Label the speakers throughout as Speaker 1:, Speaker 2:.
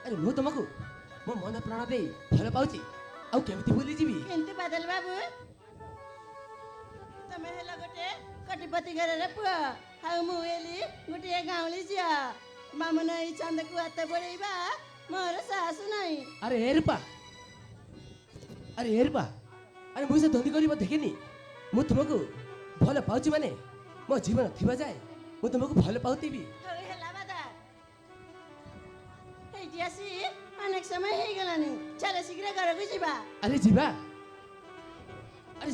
Speaker 1: ଆରେ ମୁଁ ତମକୁ ମୋ ମନ ପ୍ରାଣ ଦେଇ ଭଲ ପାଉଛି ଆଉ କେମିତି ଭୁଲିଯିବି?
Speaker 2: କେମିତି ବାଦଲ ବାବୁ ତମେ ହେଲ ଗୋଟେ କୋଟିପତି ଘରର ପୁଅ ଆଉ ମୁଁ ହେଲି ଗୋଟିଏ ଗାଉଁଲି ଝିଅ। ମାମୁନ ଏଇ ଚାନ୍ଦକୁ ହାତ ବଢେଇବା ମୋର ସାହସ ନାହିଁ।
Speaker 1: ଆରେ ଏ ରୂପା ଆରେ ମୁଁ ସେ ଧନୀ ଗରିବ ଦେଖିନି। ମୁଁ ତୁମକୁ ଭଲ ପାଉଛି ମାନେ ମୋ ଜୀବନ ଥିବା ଯାଏ ମୁଁ ତୁମକୁ ଭଲ ପାଉଥିବି।
Speaker 2: ହଉ ହେଲା ବାଦା ହେଇଠି ଆସି ଅନେକ ସମୟ ହେଇଗଲାଣି। ଚାଲ ଶୀଘ୍ର ଘରକୁ ଯିବା।
Speaker 1: ଆରେ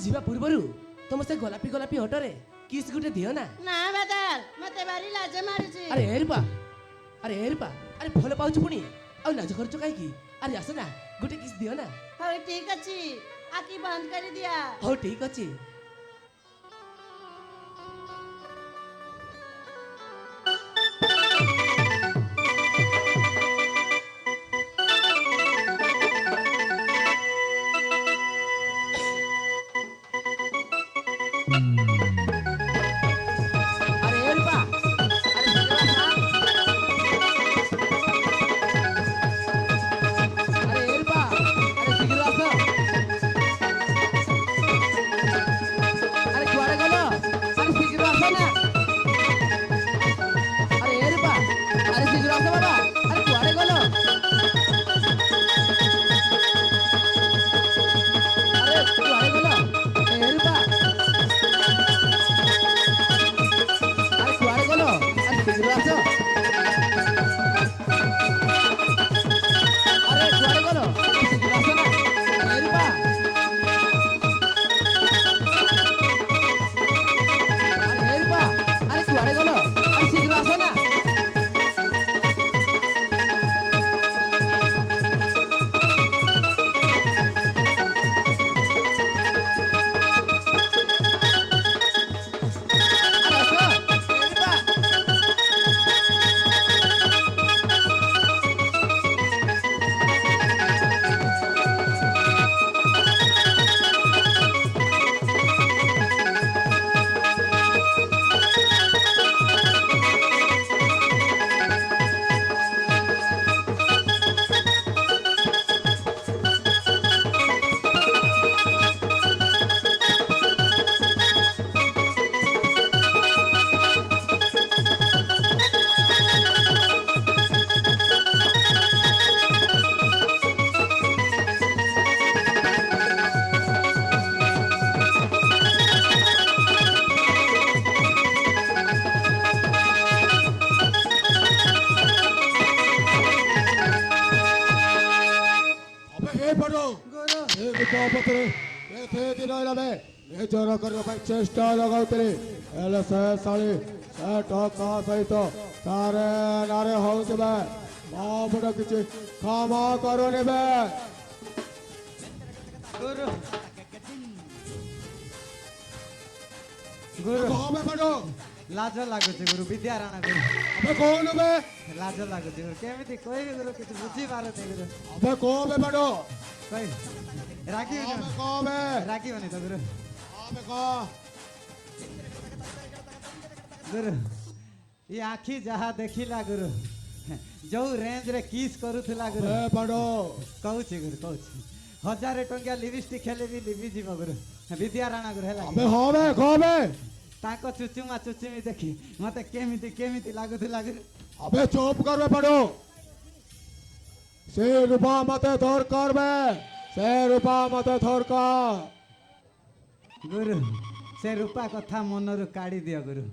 Speaker 1: ଯିବା ପୂର୍ବରୁ ତମ ସେ ଗୋଲାପୀ ଗୋଲାପୀ ଅଟରେ କିସ୍ ଗୋଟେ ଦିଅ ନା।
Speaker 2: ନା ବାଦଲ ମତେ ଭାରି ଲାଜ ମାରୁଛି।
Speaker 1: ଆରେ ଏ ରୂପା ଆରେ ଭଲ ପାଉଛୁ ପୁଣି ଆଉ ଲାଜ କରୁଛ କାହିଁକି? ଆରେ ଆସ ନା ଗୋଟେ କିସ୍ ଦିଅ ନା।
Speaker 2: ହଉ ଠିକ ଅଛି ଆଖି ବନ୍ଦ କରିଦିଆ।
Speaker 1: ହଉ ଠିକ ଅଛି। আরে এ রূপা আরে শীঘ্র আস না। আরে এ রূপা আরে শীঘ্র আস। আরে কুয়াড়ে গেল? আরে শীঘ্র আস না। আরে এ রূপা আরে শীঘ্র আস বাবা। আরে কুয়াড়ে গেল? আরে কুয়াড়ে গেল? এ রূপা আরে কুয়াড়ে গেল? আরে শীঘ্র আস। আরে কুয়াড়ে গেল? শীঘ্র আস না। এ রূপা আরে এ রূপা আরে কুয়াড়ে গেল? আরে শীঘ্র আস না। আরে আস। এ রূপা
Speaker 3: अबे हे पढ़ो ये विद्यापत्र ये थे दिनों में ये जोर कर रहा चेष्टा लगाओ तेरे एल से साले से टका सहित सारे नारे हो जबे बाबड़ा किचे कामा करो ने बे
Speaker 4: गुरु गुरु
Speaker 3: कहाँ में पढ़ो
Speaker 4: लाज लागुଛି गुरु विद्या राणा गुरु
Speaker 3: अबे कौन बे
Speaker 4: लाज लागुଛି गुरु केमिति କହିବି गुरु କିଛି ବୁଝି ପାରୁନି गुरु
Speaker 3: अबे कौन में पढ़ो
Speaker 4: କହିବି ରାଗିବନି
Speaker 3: अबे कौन में
Speaker 4: ରାଗିବନି ତ ଗୁରୁ
Speaker 3: अबे कौन
Speaker 4: गुरु ये आखि ଯାହା ଦେଖିଲା गुरु ଯୋଉ ରେଞ୍ଜ ରେ କିସ୍ କରୁଥିଲା गुरु
Speaker 3: अबे पढ़ो
Speaker 4: କହୁଛି गुरु କହୁଛି 1000 ଟଙ୍କିଆ ଲିପଷ୍ଟିକ୍ ହେଲେ ବି ଲିଭି ଯିବ गुरु विद्या राणा गुरु ହେଲା
Speaker 3: अबे हाँ में कौन में
Speaker 4: ତାଙ୍କ ଚୁଚୁମା ଚୁଚୁମି ଦେଖି ମତେ କେମିତି କେମିତି ଲାଗୁଥିଲା गुरु
Speaker 3: अबे चुप कर बे पढ़ो से रूपा मते थोर कर बे से रूपा मते थोर कर
Speaker 4: गुरु ସେ ରୂପା କଥା ମନରୁ କାଢି ଦିଅ गुरु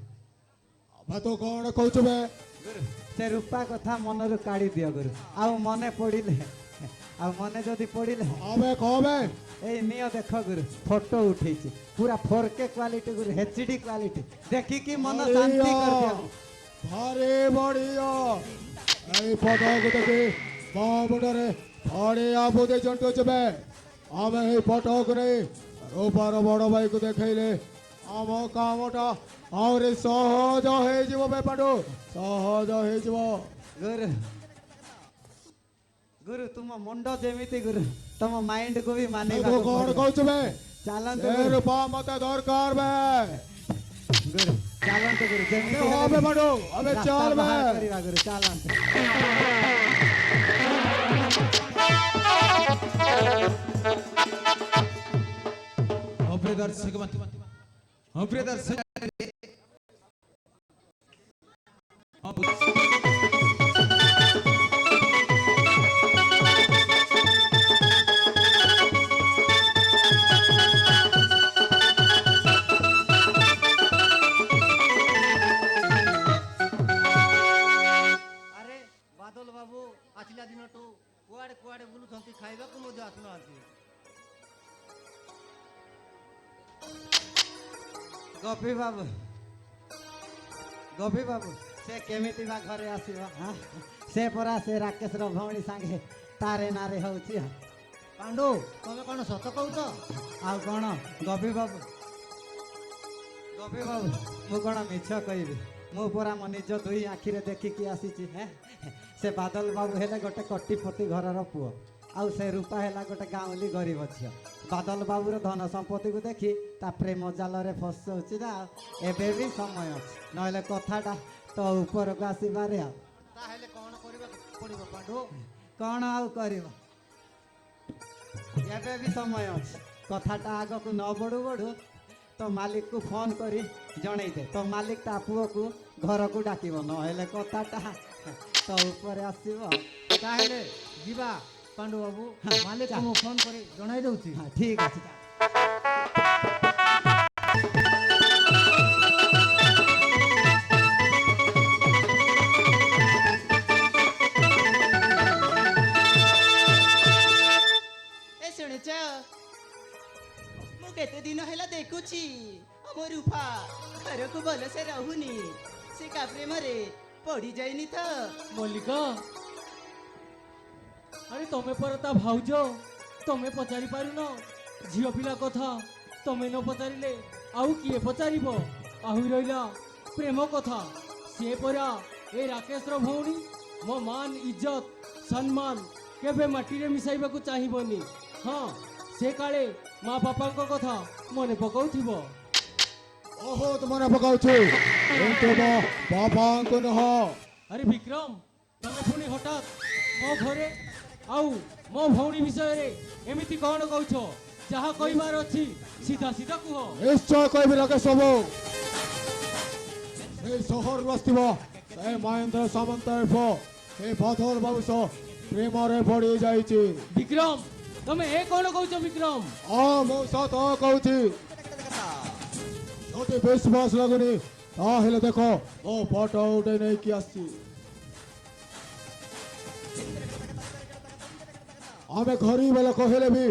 Speaker 3: अबे तो कौन कहूच बे
Speaker 4: गुरु ସେ ରୂପା କଥା ମନରୁ କାଢି ଦିଅ गुरु ଆଉ ମନେ ପଡିଲେ ଆଉ ମନେ ଯଦି ପଡିଲେ
Speaker 3: अबे कौन में
Speaker 4: ଏଇ ନିଅ ଦେଖ गुरु ଫଟୋ ଉଠେଇଛି ପୁରା 4K କ୍ୱାଲିଟି गुरु HD କ୍ୱାଲିଟି ଦେଖିକି ମନ ଶାନ୍ତି କରିଦିଅ
Speaker 3: भारी बढ़िया এই ফটো को देखी बाबुडरे भारी आबुदे जंटो चबे आमे এই ফটো করে রূপার বড় ভাই को দেখাইলে ଆମ কামটা আউরে সহজ হয়ে যাব বেপাডো সহজ হয়ে যাব
Speaker 4: गुरु गुरु तुम मुंड जेमिति गुरु तुम माइंड को भी माने
Speaker 3: तो कौन कहूच बे
Speaker 4: चालंत
Speaker 3: ए
Speaker 4: गुरु
Speaker 3: रूपा मते दरकार बे
Speaker 4: गुरु चालंत गुरु जेमिति
Speaker 3: हो बे बाडो अबे
Speaker 4: रास्ता
Speaker 3: चल बे
Speaker 4: बाहर करिवा गुरु चालंत
Speaker 5: ହଁ ପ୍ରିୟ ଦର୍ଶକ ହଁ ପ୍ରିୟ ଦର୍ଶକ
Speaker 6: ଆରେ ବାଦଲ ବାବୁ ଆସିଲା ଦିନଠୁ କୁଆଡ଼େ କୁଆଡ଼େ ବୁଲୁଛନ୍ତି, ଖାଇବାକୁ ମଧ୍ୟ ଆସୁନାହାନ୍ତି।
Speaker 4: ଗୋପୀ ବାବୁ ଗୋପୀ ବାବୁ ସେ କେମିତି ବା ଘରେ ଆସିବ? ହାଁ? ସେ ପରା ସେ ରାକେଶର ଭଉଣୀ ସାଙ୍ଗେ ତାରେ ନାରେ ହଉଛି।
Speaker 6: ପାଣ୍ଡୁ ତମେ କ'ଣ ସତ କହୁଛ?
Speaker 4: ଆଉ କ'ଣ ଗୋପୀ ବାବୁ ମୁଁ କ'ଣ ମିଛ କହିବି? ମୁଁ ପରା ମୋ ନିଜ ଦୁଇ ଆଖିରେ ଦେଖିକି ଆସିଛି। ହେଁ ସେ ବାଦଲ ବାବୁ ହେଲେ ଗୋଟେ କୋଟିପତି ଘରର ପୁଅ, ଆଉ ସେ ରୂପା ହେଲା ଗୋଟେ ଗାଉଁଲି ଗରିବ ଝିଅ। ବାଦଲ ବାବୁର ଧନ ସମ୍ପତ୍ତିକୁ ଦେଖି ତା ପ୍ରେମ ଜାଲରେ ଫସାଉଛି ନା। ଏବେ ବି ସମୟ ଅଛି, ନହେଲେ କଥାଟା ତ ଉପରକୁ ଆସିପାରେ। ଆଉ
Speaker 6: ତାହେଲେ କ'ଣ କରିବାକୁ ପଡ଼ିବ ପାଣ୍ଡୁ?
Speaker 4: କ'ଣ ଆଉ କରିବ, ଏବେ ବି ସମୟ ଅଛି। କଥାଟା ଆଗକୁ ନ ବଢ଼ୁ ବଢ଼ୁ ତ ମାଲିକକୁ ଫୋନ୍ କରି ଜଣେଇଦେ। ତ ମାଲିକ ତା ପୁଅକୁ ଘରକୁ ଡାକିବ, ନହେଲେ କଥାଟା ତ ଉପରେ ଆସିବ।
Speaker 6: ତାହେଲେ ଯିବା ପାଣ୍ଡୁ ବାବୁ, ମାଲିକକୁ ମୁଁ ଫୋନ୍ କରି ଜଣାଇ ଦେଉଛି।
Speaker 4: ହଁ ଠିକ୍ ଅଛି।
Speaker 2: ଏ ଶୁଣୁଛ, ମୁଁ କେତେ ଦିନ ହେଲା ଦେଖୁଛି ଆମ ରୂପା ଘରକୁ ଭଲସେ ରହୁନି। ସେ କା ପ୍ରେମରେ ପଡ଼ି ଯାଇନି ତ?
Speaker 1: ମଲ୍ଲିକା, ଆରେ ତମେ ପରା ତା ଭାଉଜ, ତମେ ପଚାରି ପାରୁନ? ଝିଅ ପିଲା କଥା ତମେ ନ ପଚାରିଲେ ଆଉ କିଏ ପଚାରିବ? ଆହୁରି ରହିଲା ପ୍ରେମ କଥା, ସିଏ ପରା ଏ ରାକେଶର ଭଉଣୀ। ମୋ ମାନ ଇଜ୍ଜତ ସମ୍ମାନ କେବେ ମାଟିରେ ମିଶାଇବାକୁ ଚାହିଁବନି। ହଁ, ସେ କାଳେ ମା ବାପାଙ୍କ କଥା ମନେ ପକାଉଥିବ।
Speaker 3: ବହୁତ ମନେ ପକାଉଛି, କିନ୍ତୁ ମୋ ବାପାଙ୍କୁ ନୁହଁ।
Speaker 1: ଆରେ ବିକ୍ରମ, ତମେ ପୁଣି ହଠାତ୍ ମୋ ଘରେ ଆଉ ମୋ ଭଉଣୀ ବିଷୟରେ ଏମିତି କ'ଣ କହୁଛ? ଯାହା କହିବାର ଅଛି ସିଧା ସିଧା କୁହ।
Speaker 3: ନିଶ୍ଚୟ କହିବି ରାକେଶ ବାବୁ। ସେଇ ସହରରୁ ଆସିଥିବ ସେ ମହେନ୍ଦ୍ର ସାମନ୍ତର ପୁଅ ସେ ବାଦଲ ବାବୁ ସହ ପ୍ରେମରେ ପଡ଼ି ଯାଇଛି।
Speaker 1: ବିକ୍ରମ, ତମେ ଏ କ'ଣ କହୁଛ? ବିକ୍ରମ,
Speaker 3: ମୁଁ ସତ କହୁଛି। ଯଦି ବିଶ୍ୱାସ ଲାଗୁନି ତାହେଲେ ଦେଖ, ମୋ ଫଟୋ ଉଠେଇ ନେଇକି ଆସିଛି। ଆମେ ଗରିବ ଲୋକ ହେଲେ ବି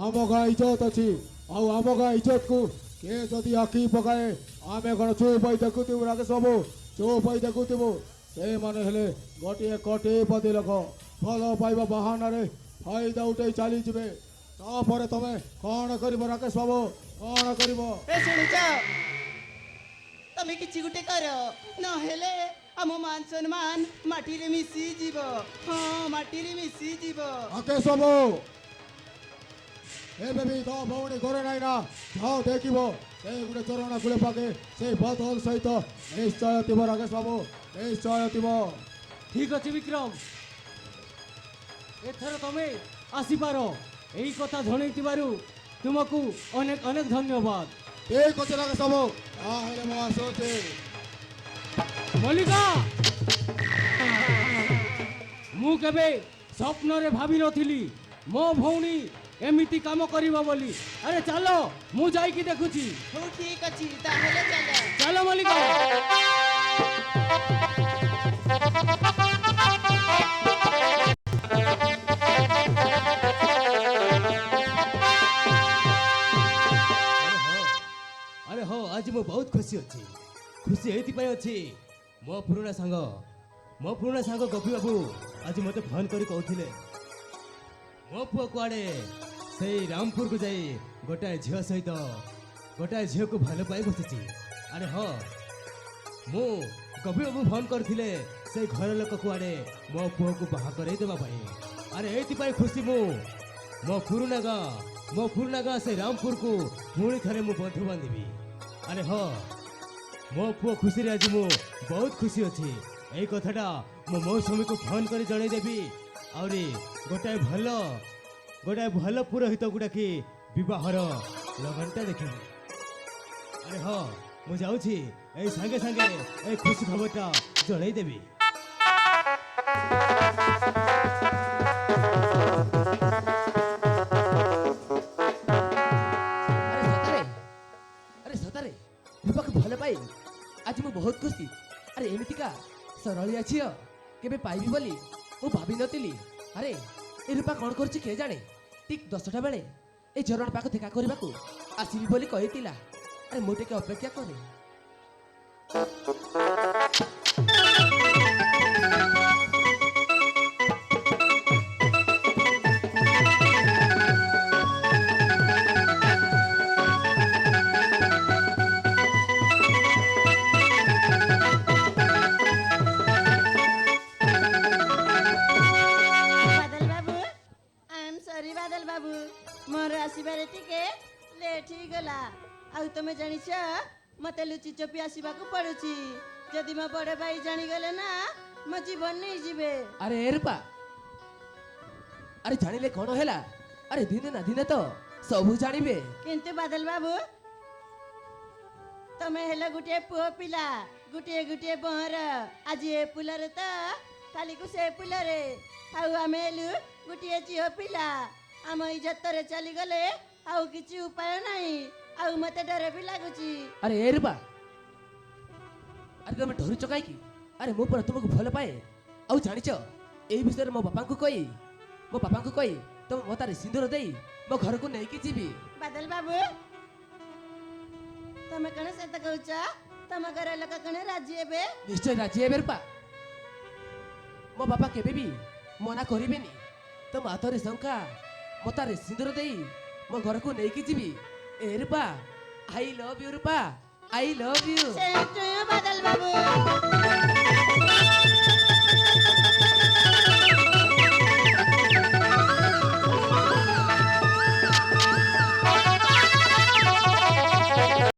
Speaker 3: ଆମ ଗାଁ ଇଜ୍ଜତ ଅଛି, ଆଉ ଆମ ଗାଁ ଇଜ୍ଜତକୁ କିଏ ଯଦି ଆଖି ପକାଏ ଆମେ କ'ଣ ଚୁପ୍ ହୋଇ ଦେଖୁଥିବୁ? ରାକେଶ ବାବୁ, ଚୁପ୍ ହୋଇ ଦେଖୁଥିବୁ? ସେମାନେ ହେଲେ ଗୋଟିଏ କୋଟିପତି ଲୋକ, ଭଲ ପାଇବା ବାହାନାରେ ଫାଇଦା ଉଠେଇ ଚାଲିଯିବେ। ତାପରେ ତମେ କ'ଣ କରିବ ରାକେଶ ବାବୁ, କ'ଣ କରିବ?
Speaker 2: ଏ ଶୁଣୁଛ, ତମେ କିଛି ଗୋଟେ କର, ନହେଲେ ଆମ ମାନ ସମ୍ମାନ ମାଟିରେ ମିଶିଯିବ। ହଁ, ମାଟିରେ ମିଶିଯିବ।
Speaker 3: ରାକେଶ ବାବୁ, ଏବେ ବି ତ ଭଉଣୀ ଘରେ ନାହିଁ ନା? ଯାଅ ଦେଖିବ, ସେ ଗୋଟେ ଚରଣ କୂଳେ ପାଖେ ସେ ବାଦଲ ସହିତ ନିଶ୍ଚୟ ଥିବ। ରାକେଶ ବାବୁ, ନିଶ୍ଚୟ ଥିବ।
Speaker 1: ଠିକ ଅଛି ବିକ୍ରମ, ଏଥର ତମେ ଆସିପାର। ଏଇ କଥା ଜଣେଇଥିବାରୁ ତୁମକୁ ଅନେକ ଅନେକ ଧନ୍ୟବାଦ।
Speaker 3: ଠିକ ଅଛି ରାକେଶ ବାବୁ, ତାହେଲେ ମୁଁ ଆସୁଛି।
Speaker 1: ମଲ୍ଲିକା, ମୁଁ କେବେ ସ୍ୱପ୍ନରେ ଭାବିନଥିଲି ମୋ ଭଉଣୀ ଏମିତି କାମ କରିବ ବୋଲି। ଆରେ ଚାଲ, ମୁଁ ଯାଇକି ଦେଖୁଛି।
Speaker 2: ହଉ ଠିକ ଅଛି, ତାହେଲେ ଚାଲ।
Speaker 1: ଚାଲ ମଲ୍ଲିକା। ଆରେ ହଁ, ଆଜି ମୁଁ ବହୁତ ଖୁସି ଅଛି। ଖୁସି ଏଇଥିପାଇଁ ଅଛି, ମୋ ପୁରୁଣା ସାଙ୍ଗ ଗୋପୀ ବାବୁ ଆଜି ମୋତେ ଫୋନ୍ କରି କହୁଥିଲେ ମୋ ପୁଅ କୁଆଡ଼େ ସେଇ ରାମପୁରକୁ ଯାଇ ଗୋଟାଏ ଝିଅକୁ ଭଲ ପାଇ ବସିଛି। ଆରେ ହଁ, ମୁଁ ଗୋପୀ ବାବୁ ଫୋନ୍ କରିଥିଲେ ସେଇ ଘର ଲୋକ କୁଆଡ଼େ ମୋ ପୁଅକୁ ବାହା କରେଇ ଦେବା ପାଇଁ। ଆରେ ଏଇଥିପାଇଁ ଖୁସି ମୁଁ ମୋ ପୁରୁଣା ଗାଁ ସେଇ ରାମପୁରକୁ ପୁଣି ଥରେ ମୁଁ ବନ୍ଧୁ ବାନ୍ଧିବି। ଆରେ ହଁ, ମୋ ପୁଅ ଖୁସିରେ ଆଜି ମୁଁ ବହୁତ ଖୁସି ଅଛି। ଏଇ କଥାଟା ମୋ ମୌସୁମୀକୁ ଫୋନ୍ କରି ଜଣେଇଦେବି। ଆହୁରି ଗୋଟାଏ ଭଲ ପୁରୋହିତକୁ ଡାକି ବିବାହର ଲଗନଟା ଦେଖିବି। ଆରେ ହଁ, ମୁଁ ଯାଉଛି ଏଇ ସାଙ୍ଗେ ସାଙ୍ଗେ ଏଇ ଖୁସି ଖବରଟା ଜଣେଇ ଦେବି।
Speaker 7: ଆରେ ସତରେ ରୂପାକୁ ଭଲ ପାଇ ଆଜି ମୁଁ ବହୁତ ଖୁସି। ଆରେ ଏମିତିକା ସରଳିଆ ଝିଅ କେବେ ପାଇବି ବୋଲି ମୁଁ ଭାବିନଥିଲି। ଆରେ ଏ ରୂପା କ'ଣ କରୁଛି କିଏ ଜାଣେ? ଠିକ୍ 10ଟା ବେଳେ ଏ ଝରଣା ପାଖ ଦେଖା କରିବାକୁ ଆସିବି ବୋଲି କହିଥିଲା। ଆରେ ମୁଁ ଟିକେ ଅପେକ୍ଷା କରେ।
Speaker 2: ବାଦଲ ବାବୁ, ଆଇ ଏମ୍ ସରି ବାଦଲ ବାବୁ, ମୋର ଆସିବାରେ ଟିକେ ଲେଟ୍ ହେଇଗଲା। ଆଉ ତମେ ଜାଣିଛ ମତେ ଲୁଚି ଚପି ଆସିବାକୁ ପଡୁଛି। ଯଦି ମୋ ବଡ ଭାଇ ଜାଣିଗଲେ ନା ମୋ ଜୀବନ ନେଇଯିବେ।
Speaker 7: ଆରେ ଏ ରୂପା, ଆରେ ଜାଣିଲେ କ'ଣ ହେଲା? ଆରେ ଦିନେ ନା ଦିନେ ତ ସବୁ ଜାଣିବେ।
Speaker 2: କିନ୍ତୁ ବାଦଲ ବାବୁ, ତମେ ହେଲ ଗୋଟିଏ ପୁଅ ପିଲା, ଗୋଟିଏ ଗୋଟିଏ ବହର। ଆଜି ଏ ପୁଲରେ ତ କାଲିକୁ ସେ ପୁଲରେ। ଆଉ ଆମେ ହେଲୁ ଗୋଟିଏ ଝିଅ ପିଲା। ଆମ ଇଜ୍ଜତରେ ଚାଲିଗଲେ ଆଉ କିଛି ଉପାୟ ନାହିଁ। ଆଉ ମତେ ଡର ବି ଲାଗୁଛି।
Speaker 7: ଆରେ ଏ ରୂପା, ଆରେ ତମେ ଡରୁଛ କାହିଁକି? ଆରେ ମୁଁ ପରା ତୁମକୁ ଭଲ ପାଏ। ଆଉ ଜାଣିଛ ଏଇ ବିଷୟରେ ମୋ ବାପାଙ୍କୁ କହି ତମ ମତାରେ ସିନ୍ଦୁର ଦେଇ ମୋ ଘରକୁ ନେଇକି ଯିବି।
Speaker 2: ବାଦଲ ବାବୁ, ତମେ କଣ ସତ କହୁଛ? ତମ ଘର ଲୋକ କଣ ରାଜି ହେବେ?
Speaker 7: ନିଶ୍ଚୟ ରାଜି ହେବେ ରୂପା। ମୋ ବାପା କେବେ ବି ମନା କରିବେନି। ତମ ହାତରେ ଶଙ୍ଖା ମତାରେ ସିନ୍ଦୁର ଦେଇ ମୋ ଘରକୁ ନେଇକି ଯିବି। ଏ Rupa, I love you Rupa, I love you.
Speaker 2: Same to you, Badal